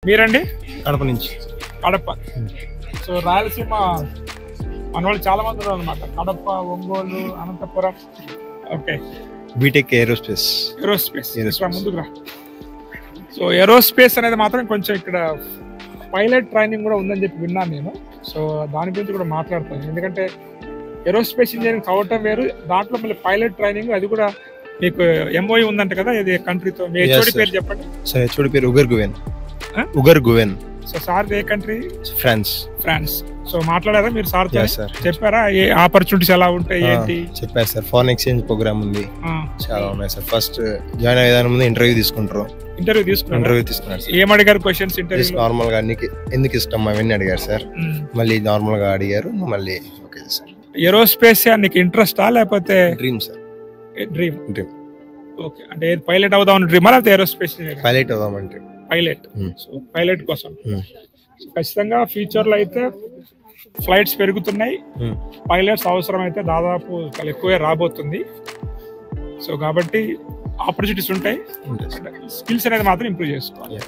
మీరండి? కడప నుంచి. కడప. సో రాయలసీమ మన వాళ్ళు చాలా మంది ఉన్నారు అనమాట. Kadapa, Ongole, Anantapur. Okay, B Tech aerospace. Aerospace ఇక్కడ ముందుకు రా. సో ఏరోస్పేస్ అనేది మాత్రం కొంచెం ఇక్కడ పైలట్ ట్రైనింగ్ కూడా ఉందని చెప్పి విన్నాను నేను. సో దాని గురించి కూడా మాట్లాడతాను. ఎందుకంటే ఏరోస్పేస్ ఇంజనీరింగ్ చదవటం వేరు, దాంట్లో మళ్ళీ పైలట్ ట్రైనింగ్ అది కూడా మీకు ఎంఓఈ ఉందంట కదా, ఇది కంట్రీతో. మీ హెచ్ఓడి పేరు చెప్పండి. సార్ హెచ్ఓడి పేరు ఉగర్ గువెన్. ఉగర్ గువెన్. సో సార్ ఏ కంట్రీ? ఫ్రాన్స్. ఫ్రాన్స్. సో మాట్లాడారా మీరు సార్? సార్ చెప్పారా ఏ ఆపర్చునిటీస్ ఎలా ఉంటాయి ఏంటి? చెప్పారు సార్. ఫారెన్ ఎక్స్చేంజ్ ప్రోగ్రామ్ ఉంది, చాలా ఉన్నాయి సార్. ఫస్ట్ జాయిన్ అయ్యేదాని ముందు ఇంటర్వ్యూ తీసుకుంటారు. ఇంటర్వ్యూ తీసుకున్నారు. ఏం అడిగారు క్వశ్చన్స్ ఇంటర్వ్యూ? నార్మల్ గా ఎందుకు ఇష్టం అవన్నీ అడిగారు సార్. మళ్ళీ నార్మల్ గా అడిగారు. మళ్ళీ ఓకే సార్. ఏరోస్పేస్ నీకు ఇంట్రెస్టా లేకపోతే డ్రీమ్ సార్? డ్రీమ్. ఓకే, అంటే పైలట్ అవుదామని డ్రీమా లేకపోతే ఏరోస్పేస్? పైలట్ అవుదామంటే పైలట్. సో పైలట్ కోసం ఖచ్చితంగా ఫ్యూచర్ లో అయితే ఫ్లైట్స్ పెరుగుతున్నాయి, పైలట్స్ అవసరం అయితే దాదాపు చాలా ఎక్కువే రాబోతుంది. సో కాబట్టి ఆపర్చునిటీస్ ఉంటాయి, స్కిల్స్ అనేది మాత్రం ఇంప్రూవ్ చేసుకోవాలి.